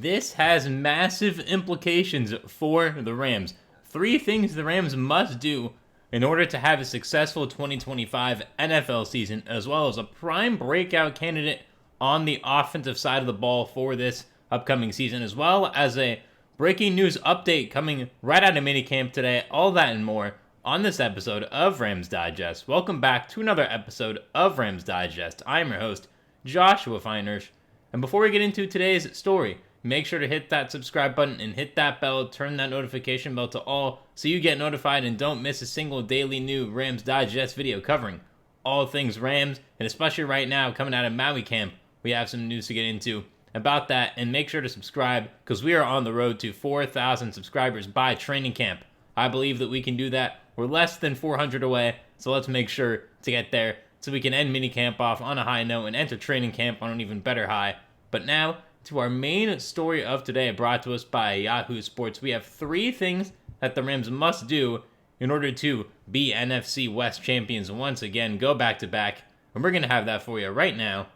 This has massive implications for the Rams. 3 things the Rams must do in order to have a successful 2025 NFL season, as well as a prime breakout candidate on the offensive side of the ball for this upcoming season, as well as a breaking news update coming right out of minicamp today. All that and more on this episode of Rams Digest. Welcome back to another episode of Rams Digest. I am your host, Joshua Finehirsh. And before we get into today's story, make sure to hit that subscribe button and hit that bell, turn that notification bell to all so you get notified and don't miss a single daily new Rams Digest video covering all things Rams, and especially right now coming out of Maui camp, we have some news to get into about that. And make sure to subscribe because we are on the road to 4,000 subscribers by training camp. I believe that we can do that. We're less than 400 away, so let's make sure to get there so we can end minicamp off on a high note and enter training camp on an even better high. But now, to our main story of today, brought to us by Yahoo Sports. We have 3 things that the Rams must do in order to be NFC West champions once again, go back-to-back, and we're going to have that for you right now.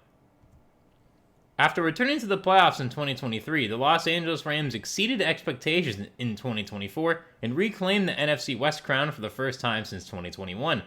After returning to the playoffs in 2023, the Los Angeles Rams exceeded expectations in 2024 and reclaimed the NFC West crown for the first time since 2021.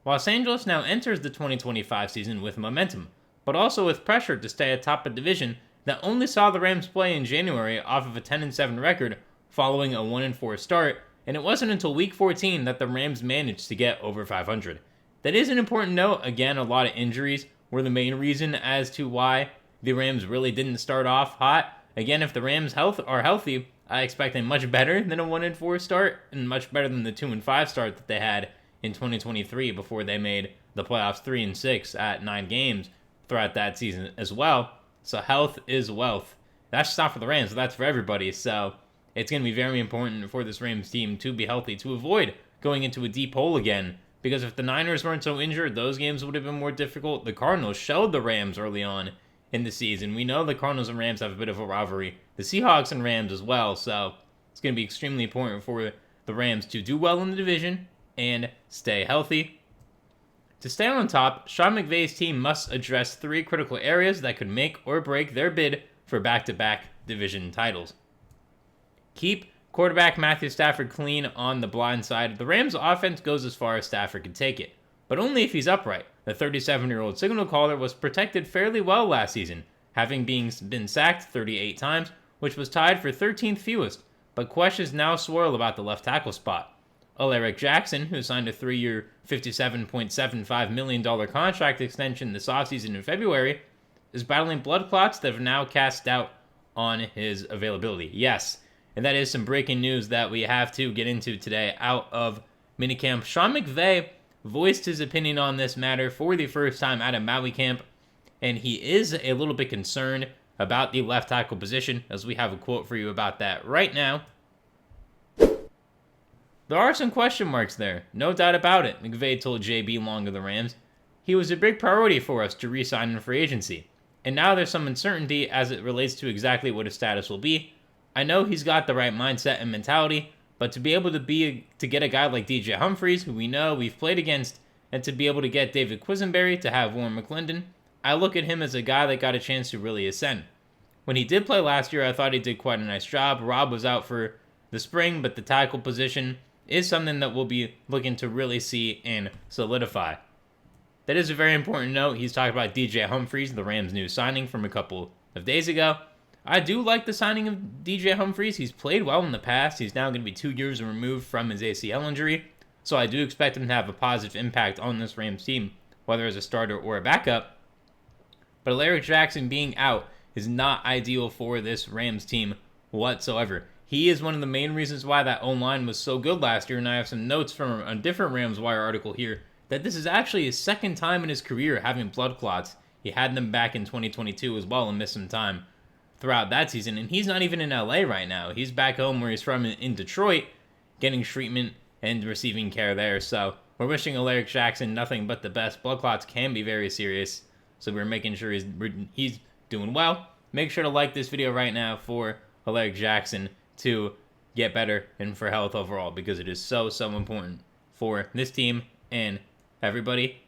Los Angeles now enters the 2025 season with momentum, but also with pressure to stay atop a division that only saw the Rams play in January off of a 10-7 record following a 1-4 start, and it wasn't until Week 14 that the Rams managed to get over 500. That is an important note. Again, a lot of injuries were the main reason as to why the Rams really didn't start off hot. Again, if the Rams are healthy, I expect a much better than a 1-4 start and much better than the 2-5 start that they had in 2023 before they made the playoffs 3-6 at 9 games throughout that season as well. So health is wealth. That's just not for the Rams, that's for everybody. So it's going to be very important for this Rams team to be healthy to avoid going into a deep hole again. Because if the Niners weren't so injured, those games would have been more difficult. The Cardinals showed the Rams early on in the season. We know the Cardinals and Rams have a bit of a rivalry. The Seahawks and Rams as well. So it's going to be extremely important for the Rams to do well in the division and stay healthy. To stay on top, Sean McVay's team must address 3 critical areas that could make or break their bid for back-to-back division titles. Keep quarterback Matthew Stafford clean on the blind side. The Rams' offense goes as far as Stafford can take it, but only if he's upright. The 37-year-old signal caller was protected fairly well last season, having been sacked 38 times, which was tied for 13th fewest, but questions now swirl about the left tackle spot. Alaric Jackson, who signed a 3-year, $57.75 million contract extension this offseason in February, is battling blood clots that have now cast doubt on his availability. Yes, and that is some breaking news that we have to get into today out of minicamp. Sean McVay voiced his opinion on this matter for the first time out of Maui camp, and he is a little bit concerned about the left tackle position, as we have a quote for you about that right now. There are some question marks there, no doubt about it, McVay told JB Long of the Rams. He was a big priority for us to re-sign in free agency, and now there's some uncertainty as it relates to exactly what his status will be. I know he's got the right mindset and mentality, but to be able to get a guy like DJ Humphries, who we know we've played against, and to be able to get David Quisenberry to have Warren McClendon, I look at him as a guy that got a chance to really ascend. When he did play last year, I thought he did quite a nice job. Rob was out for the spring, but the tackle position is something that we'll be looking to really see and solidify. That is a very important note. He's talking about DJ Humphries, the Rams' new signing from a couple of days ago. I do like the signing of DJ Humphries. He's played well in the past. He's now going to be 2 years removed from his ACL injury, so I do expect him to have a positive impact on this Rams team, whether as a starter or a backup. But Alaric Jackson being out is not ideal for this Rams team whatsoever. He is one of the main reasons why that O-line was so good last year, and I have some notes from a different Rams Wire article here, that this is actually his second time in his career having blood clots. He had them back in 2022 as well and missed some time throughout that season, and he's not even in LA right now. He's back home where he's from in Detroit, getting treatment and receiving care there. So we're wishing Alaric Jackson nothing but the best. Blood clots can be very serious, so we're making sure he's doing well. Make sure to like this video right now for Alaric Jackson to get better and for health overall, because it is so important for this team and everybody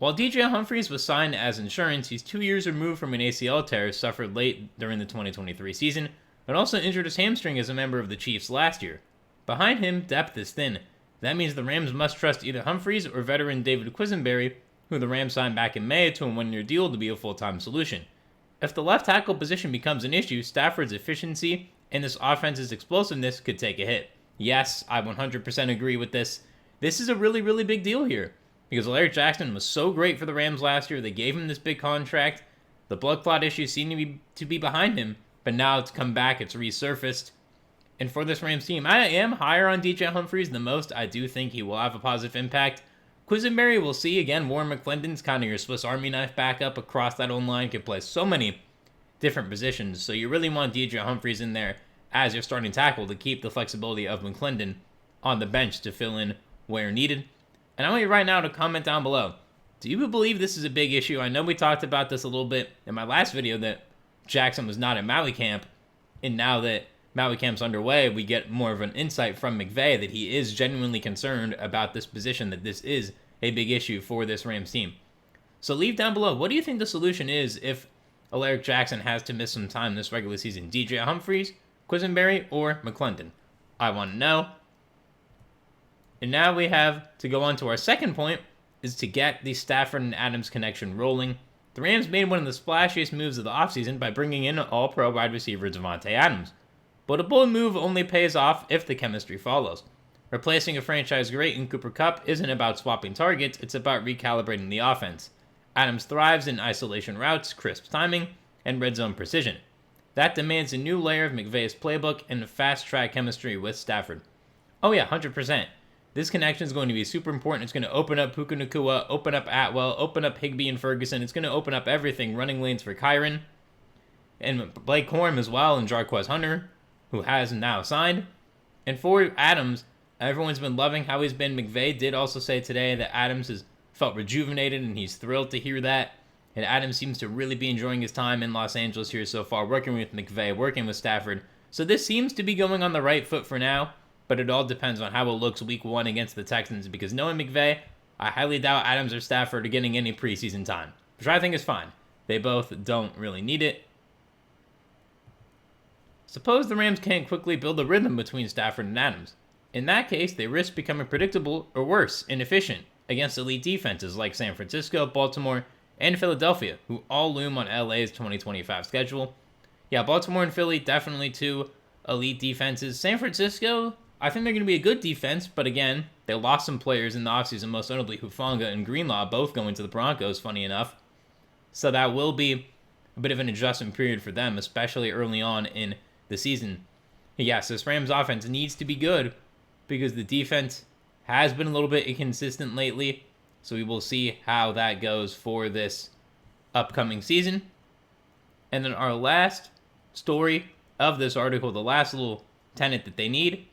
While DJ Humphries was signed as insurance, he's 2 years removed from an ACL tear suffered late during the 2023 season, and also injured his hamstring as a member of the Chiefs last year. Behind him, depth is thin. That means the Rams must trust either Humphries or veteran David Quisenberry, who the Rams signed back in May to a one-year deal to be a full-time solution. If the left tackle position becomes an issue, Stafford's efficiency and this offense's explosiveness could take a hit. Yes, I 100% agree with this. This is a really, really big deal here, because Alaric Jackson was so great for the Rams last year. They gave him this big contract. The blood clot issues seem to be behind him, but now it's come back, it's resurfaced. And for this Rams team, I am higher on DJ Humphries than most. I do think he will have a positive impact. Quisenberry, we'll see. Again, Warren McClendon's kind of your Swiss Army knife backup across that O-line. Can play so many different positions. So you really want DJ Humphries in there as your starting tackle to keep the flexibility of McClendon on the bench to fill in where needed. And I want you right now to comment down below. Do you believe this is a big issue? I know we talked about this a little bit in my last video that Jackson was not at Maui camp. And now that Maui camp's underway, we get more of an insight from McVay that he is genuinely concerned about this position, that this is a big issue for this Rams team. So leave down below, what do you think the solution is if Alaric Jackson has to miss some time this regular season? DJ Humphries, Quisenberry, or McClendon? I want to know. And now we have to go on to our second point, is to get the Stafford and Adams connection rolling. The Rams made one of the splashiest moves of the offseason by bringing in all-pro wide receiver Davante Adams. But a bold move only pays off if the chemistry follows. Replacing a franchise great in Cooper Kupp isn't about swapping targets, it's about recalibrating the offense. Adams thrives in isolation routes, crisp timing, and red zone precision. That demands a new layer of McVay's playbook and fast-track chemistry with Stafford. Oh yeah, 100%. This connection is going to be super important. It's going to open up Puka Nacua, open up Atwell, open up Higbee and Ferguson. It's going to open up everything, running lanes for Kyren, and Blake Corum as well, and Jarquez Hunter, who has now signed. And for Adams, everyone's been loving how he's been. McVay did also say today that Adams has felt rejuvenated, and he's thrilled to hear that. And Adams seems to really be enjoying his time in Los Angeles here so far, working with McVay, working with Stafford. So this seems to be going on the right foot for now, but it all depends on how it looks week 1 against the Texans, because knowing McVay, I highly doubt Adams or Stafford are getting any preseason time, which I think is fine. They both don't really need it. Suppose the Rams can't quickly build a rhythm between Stafford and Adams. In that case, they risk becoming predictable or worse, inefficient against elite defenses like San Francisco, Baltimore, and Philadelphia, who all loom on LA's 2025 schedule. Yeah, Baltimore and Philly, definitely two elite defenses. San Francisco, I think they're going to be a good defense, but again, they lost some players in the offseason, most notably Hufanga and Greenlaw, both going to the Broncos, funny enough. So that will be a bit of an adjustment period for them, especially early on in the season. Yes, this Rams offense needs to be good because the defense has been a little bit inconsistent lately. So we will see how that goes for this upcoming season. And then our last story of this article, the last little tenet that they need,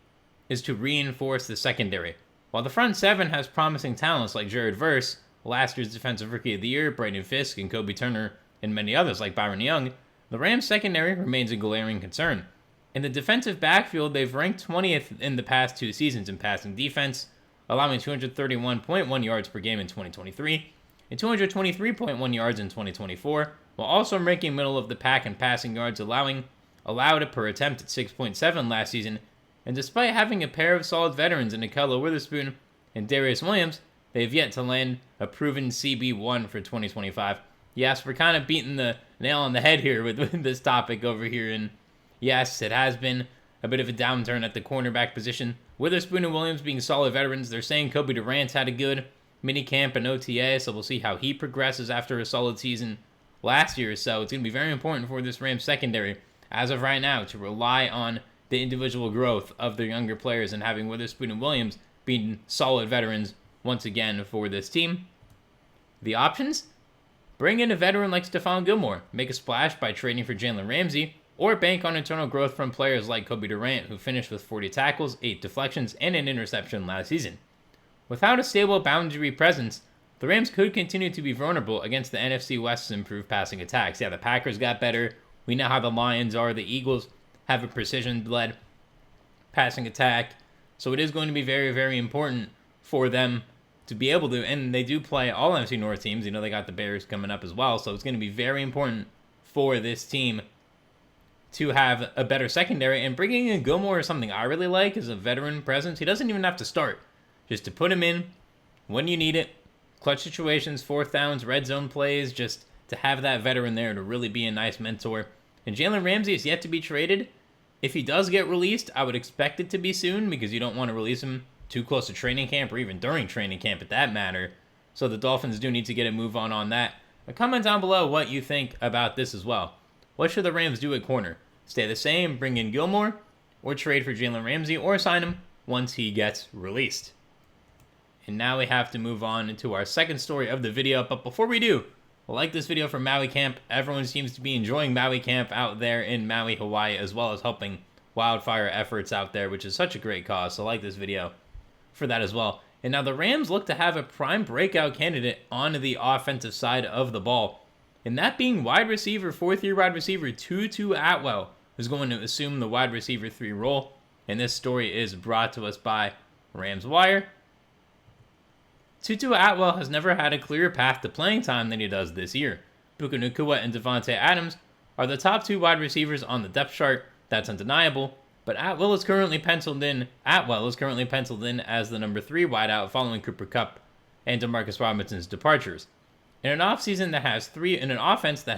is to reinforce the secondary. While the front seven has promising talents like Jared Verse, last year's Defensive Rookie of the Year, Brandon Fisk, and Kobe Turner, and many others like Byron Young, the Rams secondary remains a glaring concern. In the defensive backfield, they've ranked 20th in the past 2 seasons in passing defense, allowing 231.1 yards per game in 2023 and 223.1 yards in 2024, while also ranking middle of the pack in passing yards, allowed per attempt at 6.7 last season. And despite having a pair of solid veterans in Nikello Witherspoon and Darius Williams, they've yet to land a proven CB1 for 2025. Yes, we're kind of beating the nail on the head here with this topic over here. And yes, it has been a bit of a downturn at the cornerback position. Witherspoon and Williams being solid veterans. They're saying Kobe Durant had a good minicamp and OTA, so we'll see how he progresses after a solid season last year. So it's going to be very important for this Rams secondary, as of right now, to rely on the individual growth of their younger players and having Witherspoon and Williams being solid veterans once again for this team. The options? Bring in a veteran like Stephon Gilmore, make a splash by trading for Jalen Ramsey, or bank on internal growth from players like Kobe Durant, who finished with 40 tackles, 8 deflections, and an interception last season. Without a stable boundary presence, the Rams could continue to be vulnerable against the NFC West's improved passing attacks. Yeah, the Packers got better. We know how the Lions are. The Eagles have a precision-led passing attack. So it is going to be very, very important for them to be able to, and they do play all NFC North teams. You know, they got the Bears coming up as well, so it's going to be very important for this team to have a better secondary. And bringing in Gilmore is something I really like as a veteran presence. He doesn't even have to start, just to put him in when you need it. Clutch situations, fourth downs, red zone plays, just to have that veteran there to really be a nice mentor. And Jalen Ramsey is yet to be traded. If he does get released, I would expect it to be soon, because you don't want to release him too close to training camp, or even during training camp at that matter. So the Dolphins do need to get a move on that. But comment down below what you think about this as well. What should the Rams do at corner? Stay the same, bring in Gilmore, or trade for Jalen Ramsey, or sign him once he gets released? And now we have to move on to our second story of the video. But before we do, like this video from Maui Camp. Everyone seems to be enjoying Maui Camp out there in Maui, Hawaii, as well as helping wildfire efforts out there, which is such a great cause. So like this video for that as well. And now the Rams look to have a prime breakout candidate on the offensive side of the ball. And that being wide receiver, fourth-year wide receiver Tutu Atwell, who's going to assume the wide receiver 3 role. And this story is brought to us by Rams Wire. Tutu Atwell has never had a clearer path to playing time than he does this year. Puka Nacua and Devontae Adams are the top 2 wide receivers on the depth chart. That's undeniable. But Atwell is currently penciled in as the number 3 wideout following Cooper Kupp and Demarcus Robinson's departures. In an offense that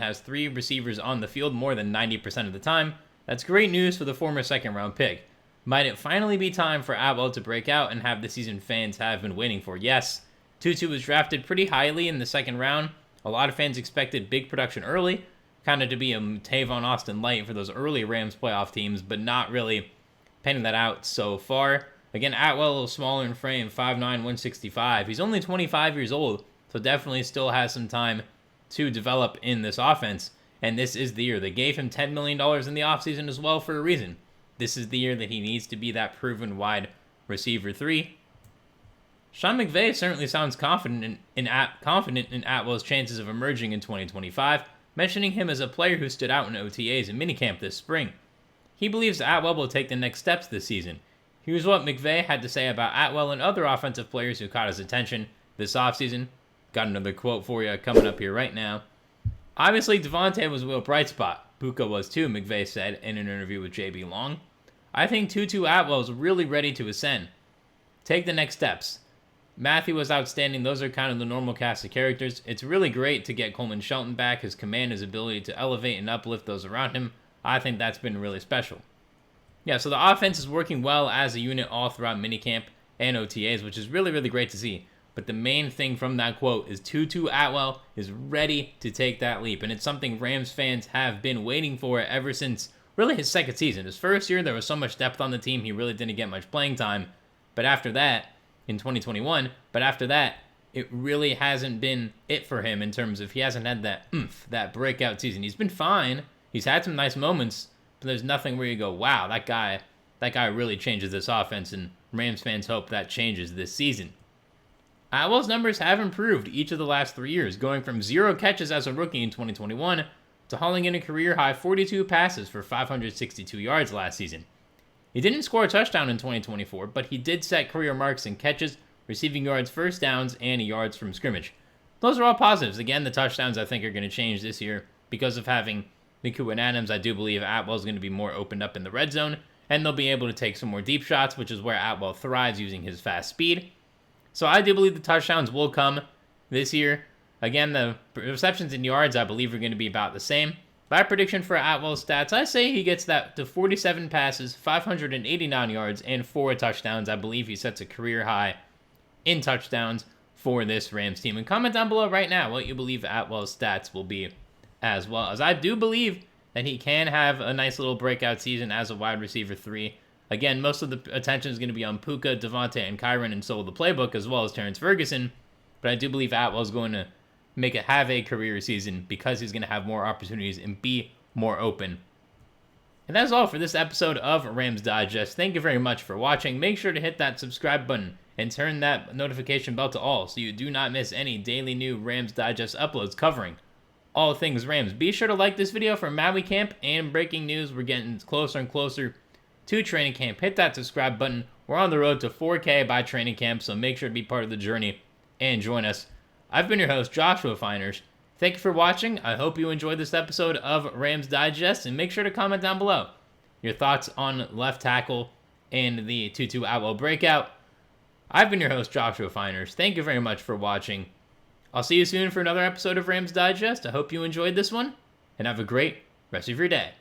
has 3 receivers on the field more than 90% of the time, that's great news for the former second-round pick. Might it finally be time for Atwell to break out and have the season fans have been waiting for? Yes. Tutu was drafted pretty highly in the second round. A lot of fans expected big production early, kind of to be a Tavon Austin light for those early Rams playoff teams, but not really panning that out so far. Again, Atwell a little smaller in frame, 5'9", 165. He's only 25 years old, so definitely still has some time to develop in this offense. And this is the year. They gave him $10 million in the offseason as well for a reason. This is the year that he needs to be that proven wide receiver 3. Sean McVay certainly sounds confident in Atwell's chances of emerging in 2025, mentioning him as a player who stood out in OTAs and minicamp this spring. He believes Atwell will take the next steps this season. Here's what McVay had to say about Atwell and other offensive players who caught his attention this offseason. Got another quote for you coming up here right now. Obviously, Devontae was a real bright spot. Puka was too, McVay said in an interview with JB Long. I think Tutu Atwell is really ready to ascend. Take the next steps. Matthew was outstanding. Those are kind of the normal cast of characters. It's really great to get Coleman Shelton back. His command, his ability to elevate and uplift those around him. I think that's been really special. Yeah, so the offense is working well as a unit all throughout minicamp and OTAs, which is really, really great to see. But the main thing from that quote is Tutu Atwell is ready to take that leap. And it's something Rams fans have been waiting for ever since really his second season. His first year, there was so much depth on the team, he really didn't get much playing time. But after that, in 2021, it really hasn't been it for him in terms of he hasn't had that that breakout season. He's been fine. He's had some nice moments, but there's nothing where you go, wow, that guy really changes this offense, and Rams fans hope that changes this season. Atwell's numbers have improved each of the last 3 years, going from 0 catches as a rookie in 2021 to hauling in a career-high 42 passes for 562 yards last season. He didn't score a touchdown in 2024, but he did set career marks in catches, receiving yards, first downs, and yards from scrimmage. Those are all positives. Again, the touchdowns I think are going to change this year because of having Nacua and Adams. I do believe Atwell is going to be more opened up in the red zone, and they'll be able to take some more deep shots, which is where Atwell thrives using his fast speed. So I do believe the touchdowns will come this year. Again, the receptions and yards I believe are going to be about the same. My prediction for Atwell's stats, I say he gets that to 47 passes, 589 yards, and 4 touchdowns. I believe he sets a career high in touchdowns for this Rams team. And comment down below right now what you believe Atwell's stats will be, as well as I do believe that he can have a nice little breakout season as a wide receiver 3. Again, most of the attention is going to be on Puka, Devontae, and Kyren, and so will the playbook, as well as Terrence Ferguson. But I do believe Atwell is going to have a career season because he's going to have more opportunities and be more open. And that's all for this episode of Rams Digest. Thank you very much for watching. Make sure to hit that subscribe button and turn that notification bell to all so you do not miss any daily new Rams Digest uploads covering all things Rams. Be sure to like this video for Maui Camp and breaking news. We're getting closer and closer to training camp. Hit that subscribe button. We're on the road to 4K by training camp, so make sure to be part of the journey and join us. I've been your host, Joshua Finehirsh. Thank you for watching. I hope you enjoyed this episode of Rams Digest, and make sure to comment down below your thoughts on left tackle and the Tutu Atwell breakout. I've been your host, Joshua Finehirsh. Thank you very much for watching. I'll see you soon for another episode of Rams Digest. I hope you enjoyed this one, and have a great rest of your day.